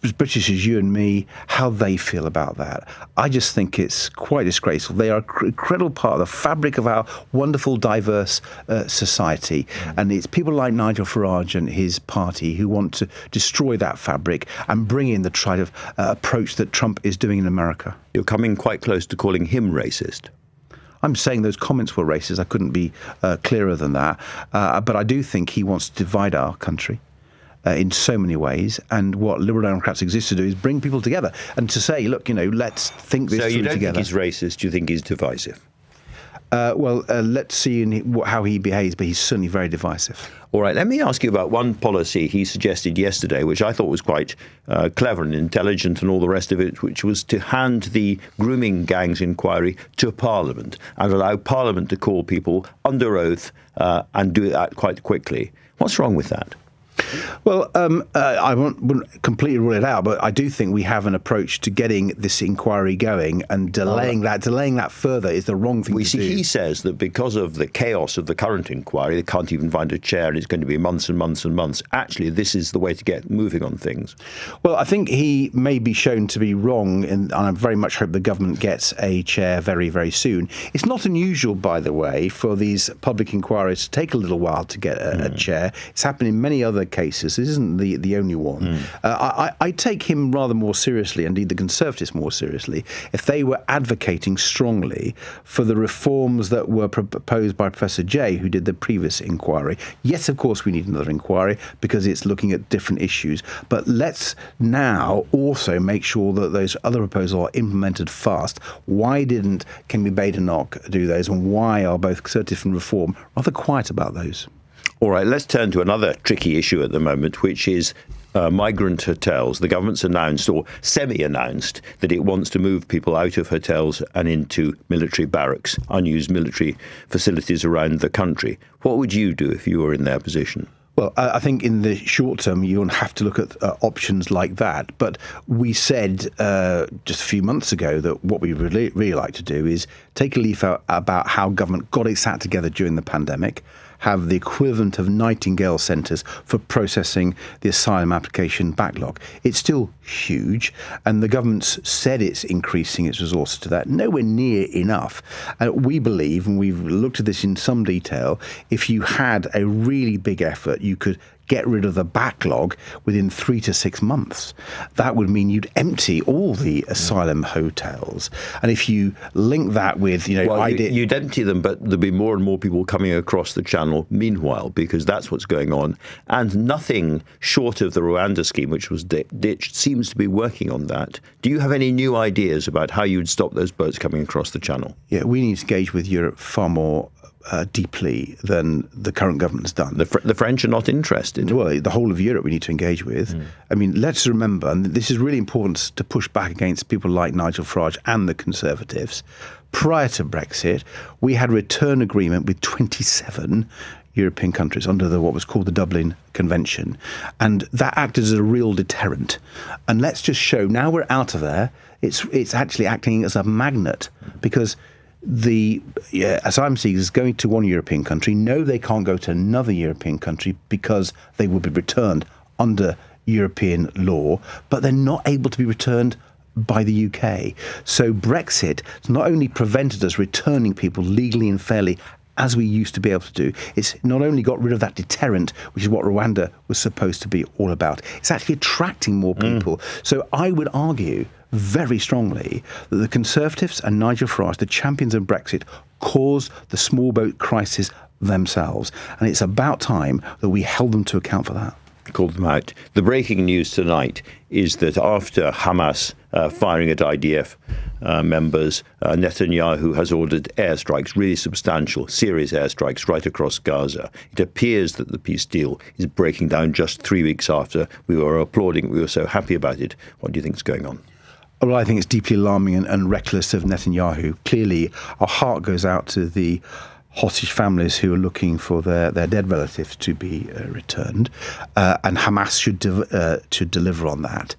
as British as you and me, how they feel about that. I just think it's quite disgraceful. They are an incredible part of the fabric of our wonderful, diverse society. And it's people like Nigel Farage and his party who want to destroy that fabric and bring in the kind of approach that Trump is doing in America. You're coming quite close to calling him racist. I'm saying those comments were racist. I couldn't be clearer than that. But I do think he wants to divide our country in so many ways. And what Liberal Democrats exist to do is bring people together and to say, look, let's think this through together. So you don't think he's racist, you think he's divisive? Let's see how he behaves, but he's certainly very divisive. All right, let me ask you about one policy he suggested yesterday, which I thought was quite clever and intelligent and all the rest of it, which was to hand the grooming gangs inquiry to Parliament and allow Parliament to call people under oath and do that quite quickly. What's wrong with that? Well, I wouldn't completely rule it out, but I do think we have an approach to getting this inquiry going, and delaying that further is the wrong thing to do. He says that because of the chaos of the current inquiry, they can't even find a chair, and it's going to be months and months and months. Actually, this is the way to get moving on things. Well, I think he may be shown to be wrong, and I very much hope the government gets a chair very, very soon. It's not unusual, by the way, for these public inquiries to take a little while to get a chair. It's happened in many other cases. This isn't the only one. I take him rather more seriously, indeed the Conservatives more seriously, if they were advocating strongly for the reforms that were proposed by Professor Jay, who did the previous inquiry. Yes, of course, we need another inquiry because it's looking at different issues. But let's now also make sure that those other proposals are implemented fast. Why didn't Kemi Badenoch do those, and why are both Conservative and Reform rather quiet about those? All right, let's turn to another tricky issue at the moment, which is migrant hotels. The government's announced, or semi-announced, that it wants to move people out of hotels and into military barracks, unused military facilities around the country. What would you do if you were in their position? Well, I think in the short term, you'll have to look at options like that. But we said just a few months ago that what we really like to do is take a leaf out about how government got its act together during the pandemic, have the equivalent of Nightingale centres for processing the asylum application backlog. It's still huge, and the government's said it's increasing its resources to that. Nowhere near enough. We believe, and we've looked at this in some detail, if you had a really big effort, you could get rid of the backlog within 3 to 6 months. That would mean you'd empty all the asylum hotels. And if you link that with, you'd empty them, but there'd be more and more people coming across the channel meanwhile, because that's what's going on. And nothing short of the Rwanda scheme, which was ditched, seems to be working on that. Do you have any new ideas about how you'd stop those boats coming across the channel? Yeah, we need to engage with Europe far more deeply than the current government's done. The French are not interested. Well, the whole of Europe we need to engage with. I mean, let's remember, and this is really important to push back against people like Nigel Farage and the Conservatives. Prior to Brexit, we had a return agreement with 27 European countries under what was called the Dublin Convention. And that acted as a real deterrent. And let's just show, now we're out of there, it's actually acting as a magnet, because the asylum seekers going to one European country know they can't go to another European country because they will be returned under European law, but they're not able to be returned by the UK. So Brexit has not only prevented us returning people legally and fairly as we used to be able to do, it's not only got rid of that deterrent, which is what Rwanda was supposed to be all about, it's actually attracting more people. So I would argue very strongly that the Conservatives and Nigel Farage, the champions of Brexit, caused the small boat crisis themselves. And it's about time that we held them to account for that. Called them out. The breaking news tonight is that after Hamas firing at IDF members, Netanyahu has ordered airstrikes, really substantial, serious airstrikes right across Gaza. It appears that the peace deal is breaking down just 3 weeks after we were applauding, we were so happy about it. What do you think is going on? Well, I think it's deeply alarming and reckless of Netanyahu. Clearly, our heart goes out to the hostage families who are looking for their dead relatives to be returned, and Hamas should deliver on that.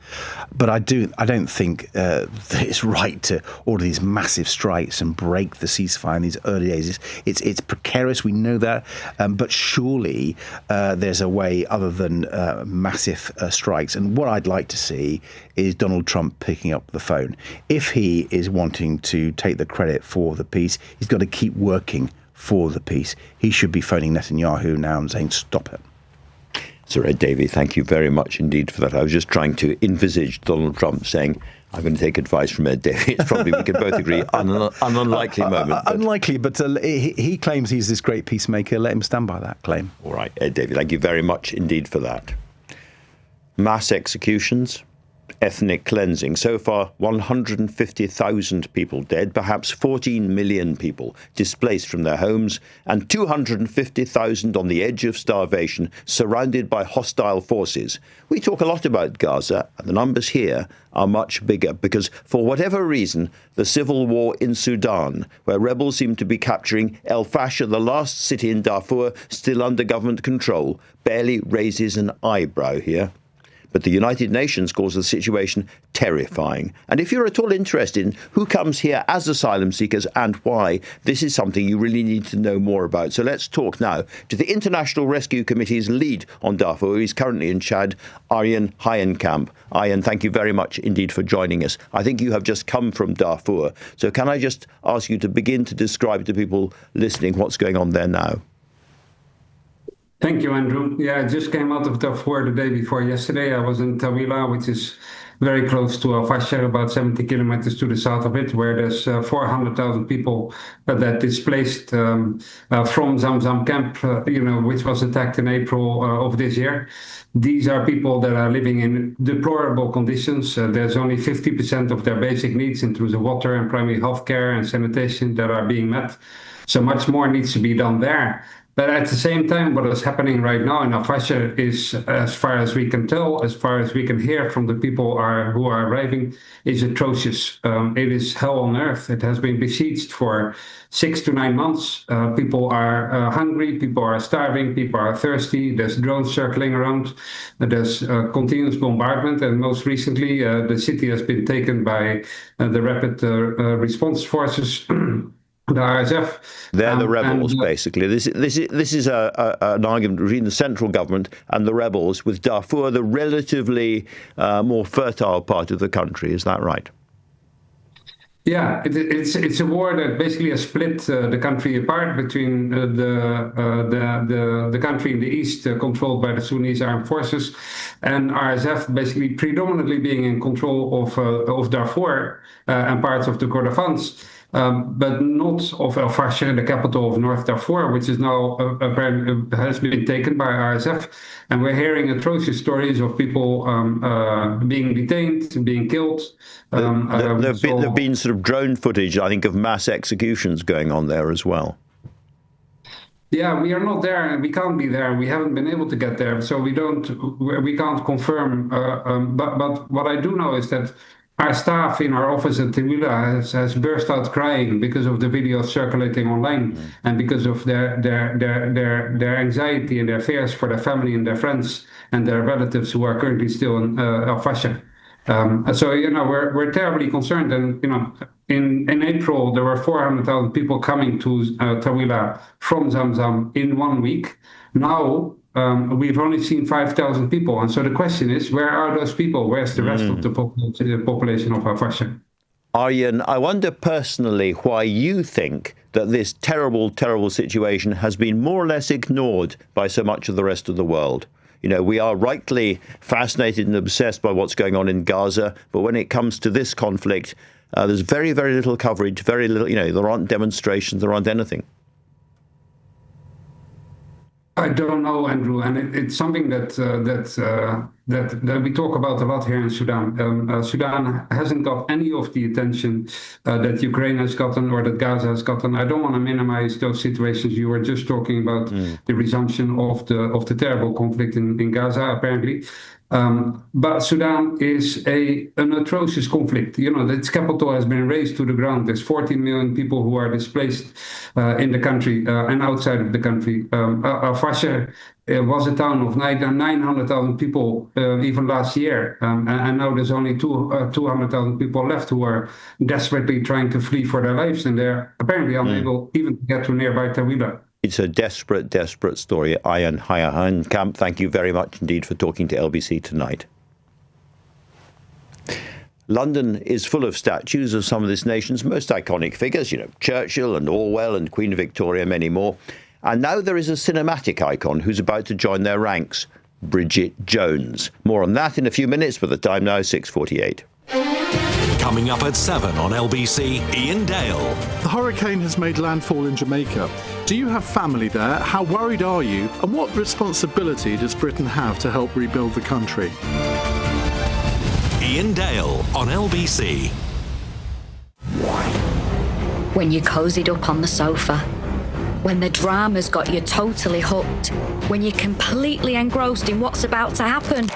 But I don't think that it's right to order these massive strikes and break the ceasefire in these early days. It's precarious, we know that, but surely there's a way other than massive strikes. And what I'd like to see is Donald Trump picking up the phone. If he is wanting to take the credit for the peace, he's got to keep working for the peace. He should be phoning Netanyahu now and saying, stop it. Sir Ed Davey, thank you very much indeed for that. I was just trying to envisage Donald Trump saying, I'm going to take advice from Ed Davey. It's probably, we can both agree, an unlikely moment. Unlikely, but he claims he's this great peacemaker. Let him stand by that claim. All right, Ed Davey, thank you very much indeed for that. Mass executions, ethnic cleansing. So far, 150,000 people dead, perhaps 14 million people displaced from their homes, and 250,000 on the edge of starvation, surrounded by hostile forces. We talk a lot about Gaza, and the numbers here are much bigger, because for whatever reason, the civil war in Sudan, where rebels seem to be capturing El Fasher, the last city in Darfur, still under government control, barely raises an eyebrow here. But the United Nations calls the situation terrifying. And if you're at all interested in who comes here as asylum seekers and why, this is something you really need to know more about. So let's talk now to the International Rescue Committee's lead on Darfur. He's currently in Chad, Arjan Hehenkamp. Arjan, thank you very much indeed for joining us. I think you have just come from Darfur. So can I just ask you to begin to describe to people listening what's going on there now? Thank you, Andrew. Yeah, I just came out of Darfur the day before yesterday. I was in Tawila, which is very close to Al Fasher, about 70 kilometers to the south of it, where there's 400,000 people that displaced from Zamzam camp, which was attacked in April of this year. These are people that are living in deplorable conditions. There's only 50% of their basic needs in terms of water and primary health care and sanitation that are being met. So much more needs to be done there. But at the same time, what is happening right now in Al-Fasher is, as far as we can tell, as far as we can hear from the people who are arriving, is atrocious. It is hell on earth. It has been besieged for 6 to 9 months. People are hungry, people are starving, people are thirsty. There's drones circling around. There's continuous bombardment. And most recently, the city has been taken by the Rapid Response Forces, the RSF. They're the rebels, basically. This is an argument between the central government and the rebels, with Darfur the relatively more fertile part of the country. Is that right? Yeah, it's a war that basically has split the country apart between the country in the east controlled by the Sudanese armed forces, and RSF basically predominantly being in control of Darfur and parts of the Kordofans. But not of Al-Fasher, the capital of North Darfur, which is now has been taken by RSF. And we're hearing atrocious stories of people being detained, being killed. There have been sort of drone footage, I think, of mass executions going on there as well. Yeah, we are not there, and we can't be there. We haven't been able to get there, so we can't confirm. But what I do know is that our staff in our office at Tewila has burst out crying because of the videos circulating online and because of their anxiety and their fears for their family and their friends and their relatives who are currently still in Al-Fasher. So, we're terribly concerned. And, in April, there were 400,000 people coming to Tewila from Zamzam in 1 week. Now, we've only seen 5,000 people. And so the question is, where are those people? Where's the rest of the population of Al-Fasher? Arjan, I wonder personally why you think that this terrible, terrible situation has been more or less ignored by so much of the rest of the world. We are rightly fascinated and obsessed by what's going on in Gaza, but when it comes to this conflict, there's very, very little coverage, very little, there aren't demonstrations, there aren't anything. I don't know, Andrew, and it's something that we talk about a lot here in Sudan. Sudan hasn't got any of the attention that Ukraine has gotten or that Gaza has gotten. I don't want to minimize those situations. You were just talking about the resumption of the terrible conflict in Gaza, apparently. But Sudan is an atrocious conflict. Its capital has been razed to the ground. There's 14 million people who are displaced in the country and outside of the country. Al-Fasher was a town of 900,000 people even last year. And now there's only 200,000 people left who are desperately trying to flee for their lives. And they're apparently unable even to get to nearby Tewila. It's a desperate, desperate story. Arjan Hehenkamp, thank you very much indeed for talking to LBC tonight. London is full of statues of some of this nation's most iconic figures, Churchill and Orwell and Queen Victoria, many more. And now there is a cinematic icon who's about to join their ranks, Bridget Jones. More on that in a few minutes, but the time now is 6:48. Coming up at 7 on LBC, Ian Dale. The hurricane has made landfall in Jamaica. Do you have family there? How worried are you? And what responsibility does Britain have to help rebuild the country? Ian Dale on LBC. When you're cozied up on the sofa, when the drama's got you totally hooked, when you're completely engrossed in what's about to happen.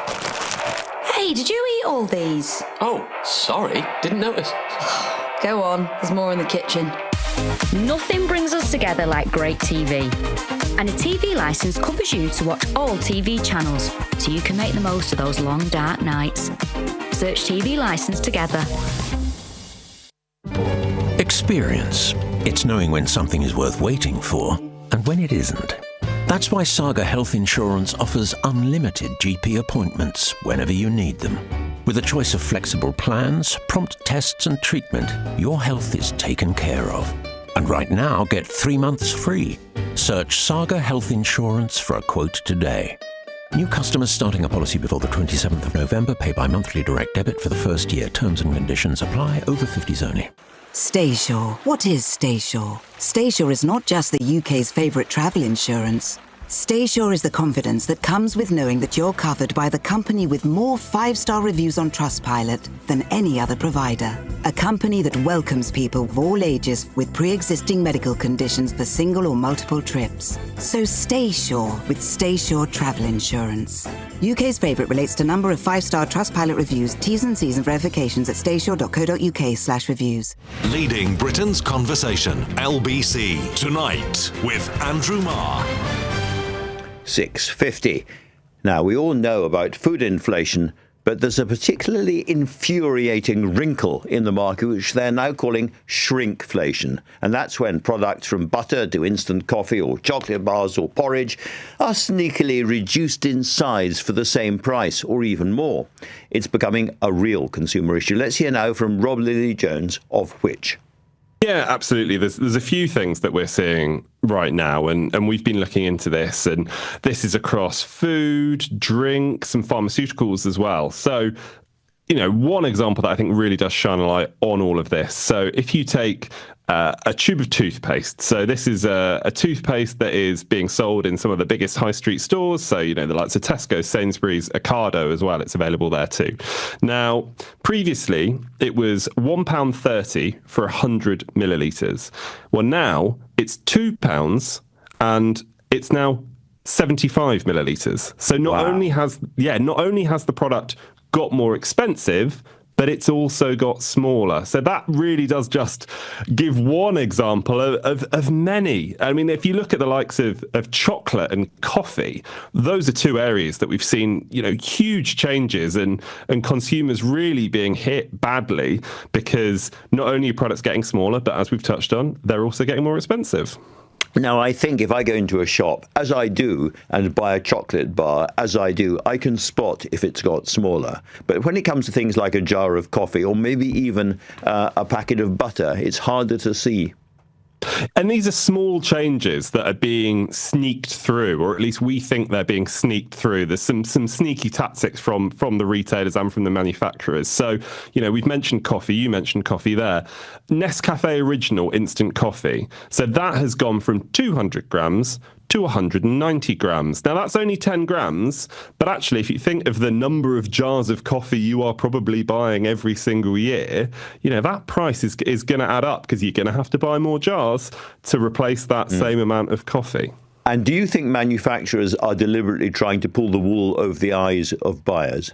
Hey, did you eat all these? Oh, sorry, didn't notice. Go on, there's more in the kitchen. Nothing brings us together like great TV. And a TV licence covers you to watch all TV channels, so you can make the most of those long, dark nights. Search TV licence together. Experience. It's knowing when something is worth waiting for and when it isn't. That's why Saga Health Insurance offers unlimited GP appointments whenever you need them. With a choice of flexible plans, prompt tests and treatment, your health is taken care of. And right now, get 3 months free. Search Saga Health Insurance for a quote today. New customers starting a policy before the 27th of November pay by monthly direct debit for the first year. Terms and conditions apply. Over 50s only. Staysure. What is Staysure? Staysure is not just the UK's favourite travel insurance. StaySure is the confidence that comes with knowing that you're covered by the company with more 5-star reviews on Trustpilot than any other provider. A company that welcomes people of all ages with pre-existing medical conditions for single or multiple trips. So StaySure with StaySure Travel Insurance. UK's favourite relates to number of 5-star Trustpilot reviews. T's and C's and verifications at staysure.co.uk/reviews. Leading Britain's conversation, LBC, tonight with Andrew Marr. 6:50. Now, we all know about food inflation, but there's a particularly infuriating wrinkle in the market, which they're now calling shrinkflation. And that's when products from butter to instant coffee or chocolate bars or porridge are sneakily reduced in size for the same price or even more. It's becoming a real consumer issue. Let's hear now from Rob Lilly-Jones of Which. Yeah, absolutely. There's a few things that we're seeing right now, and we've been looking into this, and this is across food, drinks, and pharmaceuticals as well. So, one example that I think really does shine a light on all of this. So if you take a tube of toothpaste. So this is a toothpaste that is being sold in some of the biggest high street stores. So, the likes of Tesco, Sainsbury's, Ocado as well. It's available there too. Now, previously, it was £1.30 for 100 millilitres. Well, now it's £2 and it's now 75 millilitres. So not only has the product got more expensive, but it's also got smaller. So that really does just give one example of many. I mean, if you look at the likes of chocolate and coffee, those are two areas that we've seen, huge changes and consumers really being hit badly because not only are products getting smaller, but as we've touched on, they're also getting more expensive. Now, I think if I go into a shop, as I do, and buy a chocolate bar, as I do, I can spot if it's got smaller. But when it comes to things like a jar of coffee or maybe even a packet of butter, it's harder to see. And these are small changes that are being sneaked through, or at least we think they're being sneaked through. There's some sneaky tactics from the retailers and from the manufacturers. So, we've mentioned coffee. You mentioned coffee there. Nescafe Original instant coffee. So that has gone from 200 grams to 190 grams. Now, that's only 10 grams, but actually, if you think of the number of jars of coffee you are probably buying every single year, that price is going to add up because you're going to have to buy more jars to replace that same amount of coffee. And do you think manufacturers are deliberately trying to pull the wool over the eyes of buyers?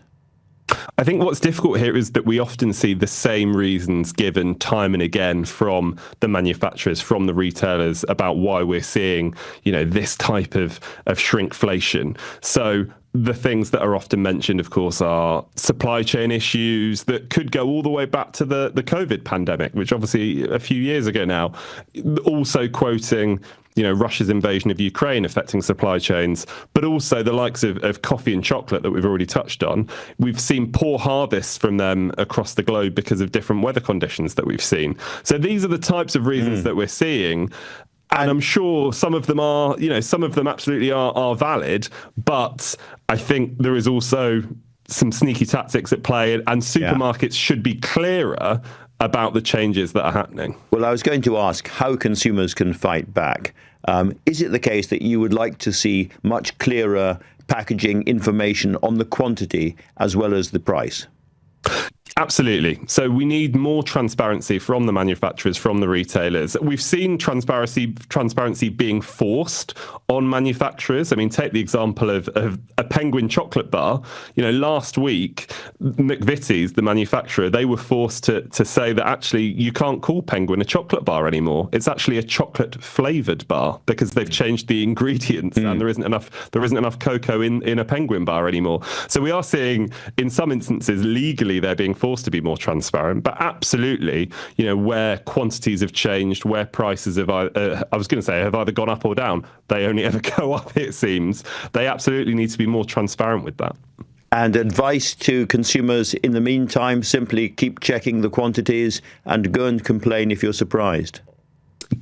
I think what's difficult here is that we often see the same reasons given time and again from the manufacturers, from the retailers about why we're seeing, this type of shrinkflation. So the things that are often mentioned, of course, are supply chain issues that could go all the way back to the COVID pandemic, which obviously a few years ago now, also quoting Russia's invasion of Ukraine affecting supply chains, but also the likes of coffee and chocolate that we've already touched on. We've seen poor harvests from them across the globe because of different weather conditions that we've seen. So these are the types of reasons that we're seeing. And I'm sure some of them are, some of them absolutely are valid, but I think there is also some sneaky tactics at play, and supermarkets should be clearer about the changes that are happening. Well, I was going to ask how consumers can fight back. Is it the case that you would like to see much clearer packaging information on the quantity as well as the price? Absolutely. So we need more transparency from the manufacturers, from the retailers. We've seen transparency being forced on manufacturers. I mean, take the example of a Penguin chocolate bar. Last week, McVitie's, the manufacturer, they were forced to say that actually you can't call Penguin a chocolate bar anymore. It's actually a chocolate flavoured bar because they've changed the ingredients and there isn't enough cocoa in a Penguin bar anymore. So we are seeing, in some instances, legally they're being forced to be more transparent, but absolutely, where quantities have changed, where prices have, have either gone up or down. They only ever go up, it seems. They absolutely need to be more transparent with that. And advice to consumers in the meantime, simply keep checking the quantities and go and complain if you're surprised.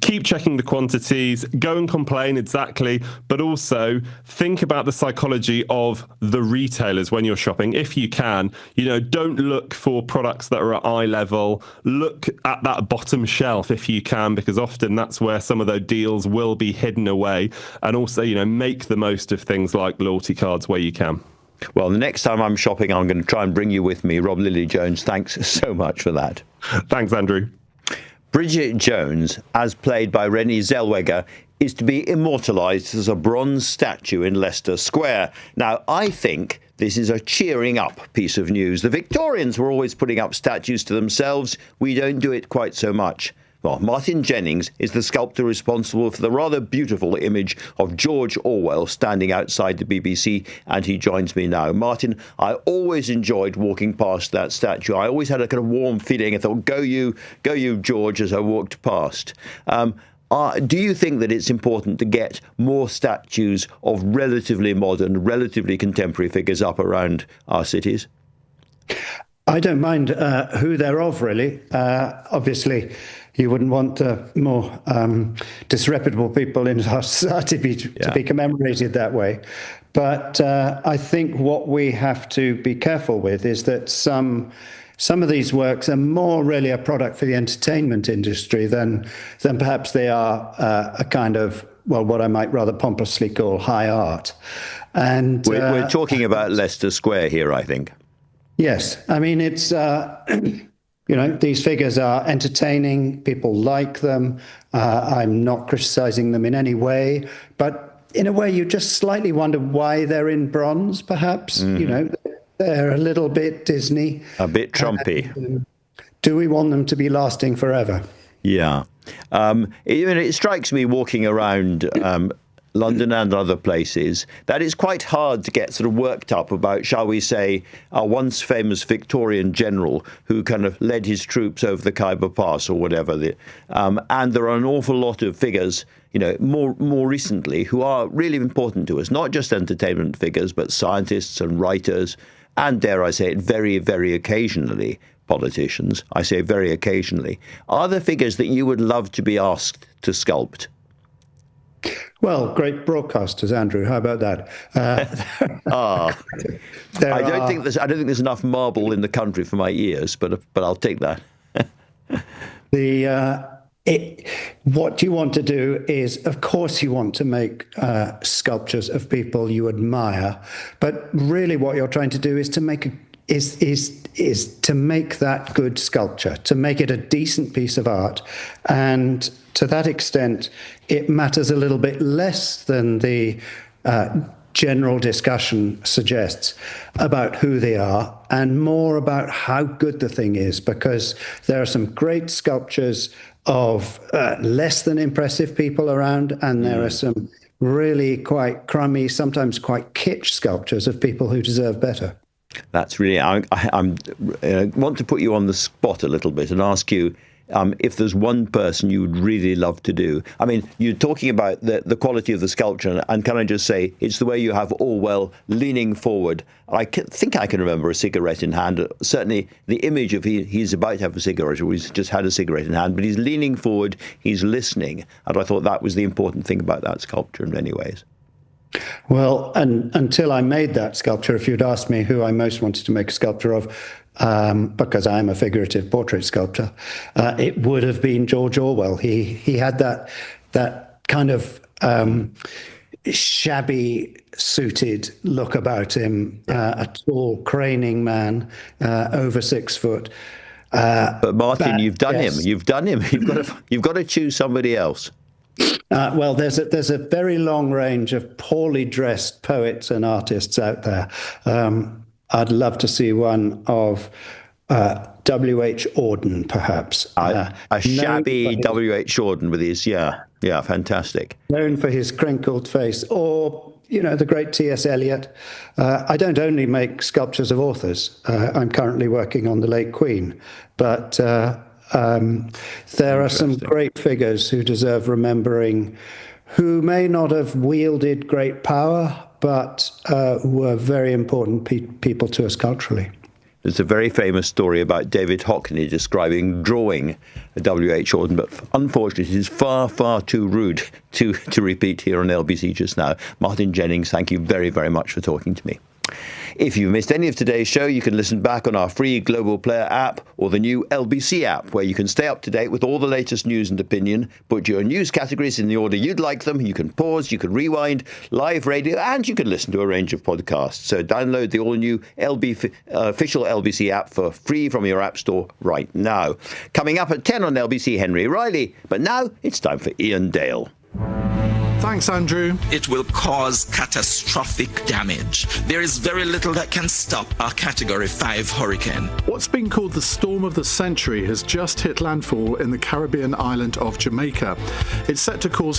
keep checking the quantities, go and complain, exactly, but also think about the psychology of the retailers when you're shopping. If you can, don't look for products that are at eye level. Look at that bottom shelf if you can, because often that's where some of those deals will be hidden away. And also, make the most of things like loyalty cards where you can. Well, the next time I'm shopping, I'm going to try and bring you with me. Rob Lilly-Jones, thanks so much for that. Thanks, Andrew. Bridget Jones, as played by Renée Zellweger, is to be immortalised as a bronze statue in Leicester Square. Now, I think this is a cheering up piece of news. The Victorians were always putting up statues to themselves. We don't do it quite so much. Well, Martin Jennings is the sculptor responsible for the rather beautiful image of George Orwell standing outside the BBC, and he joins me now. Martin, I always enjoyed walking past that statue. I always had a kind of warm feeling. I thought, go you, George, as I walked past. Do you think that it's important to get more statues of relatively modern, relatively contemporary figures up around our cities? I don't mind who they're of, really. Obviously, you wouldn't want more disreputable people in our society to be commemorated that way. But I think what we have to be careful with is that some of these works are more really a product for the entertainment industry than perhaps they are a kind of, well, what I might rather pompously call high art. And we're talking about Leicester Square here, I think. Yes, I mean, it's, these figures are entertaining, people like them. I'm not criticizing them in any way, but in a way you just slightly wonder why they're in bronze, perhaps. Mm-hmm. They're a little bit Disney. A bit Trumpy. Do we want them to be lasting forever? Yeah. It strikes me walking around London and other places that it's quite hard to get sort of worked up about, shall we say, a once famous Victorian general who kind of led his troops over the Khyber Pass or whatever. And there are an awful lot of figures, more recently, who are really important to us, not just entertainment figures, but scientists and writers, and dare I say it, very, very occasionally, politicians. I say very occasionally. Are there figures that you would love to be asked to sculpt? Well, great broadcasters, Andrew. How about that? I don't think there's enough marble in the country for my ears, but I'll take that. What you want to do is, of course, you want to make sculptures of people you admire, but really, what you're trying to do is to make is to make that good sculpture, to make it a decent piece of art. And to that extent, it matters a little bit less than the general discussion suggests about who they are, and more about how good the thing is, because there are some great sculptures of less than impressive people around, and there are some really quite crummy, sometimes quite kitsch sculptures of people who deserve better. That's really, I want to put you on the spot a little bit and ask you if there's one person you would really love to do. I mean, you're talking about the quality of the sculpture, and can I just say, it's the way you have Orwell leaning forward. I think I can remember a cigarette in hand, certainly the image of he's about to have a cigarette, or he's just had a cigarette in hand, but he's leaning forward, he's listening, and I thought that was the important thing about that sculpture in many ways. Well, and until I made that sculpture, if you'd asked me who I most wanted to make a sculpture of, because I am a figurative portrait sculptor, it would have been George Orwell. He had that kind of shabby suited look about him, a tall, craning man, over 6 foot. But Martin, you've done him. You've done him. You've got to choose somebody else. Well, there's a very long range of poorly dressed poets and artists out there. I'd love to see one of W.H. Auden, perhaps. A shabby W.H. Auden with his, fantastic. Known for his crinkled face, or, the great T.S. Eliot. I don't only make sculptures of authors. I'm currently working on the late Queen, but there are some great figures who deserve remembering, who may not have wielded great power, but were very important people to us culturally. There's a very famous story about David Hockney drawing a WHO, but unfortunately it is far, far too rude to repeat here on LBC just now. Martin Jennings, thank you very, very much for talking to me. If you've missed any of today's show, you can listen back on our free Global Player app or the new LBC app, where you can stay up to date with all the latest news and opinion, put your news categories in the order you'd like them. You can pause, you can rewind, live radio, and you can listen to a range of podcasts. So download the all-new official LBC app for free from your app store right now. Coming up at 10 on LBC, Henry Riley. But now it's time for Ian Dale. Thanks, Andrew. It will cause catastrophic damage. There is very little that can stop a Category 5 hurricane. What's been called the storm of the century has just hit landfall in the Caribbean island of Jamaica. It's set to cause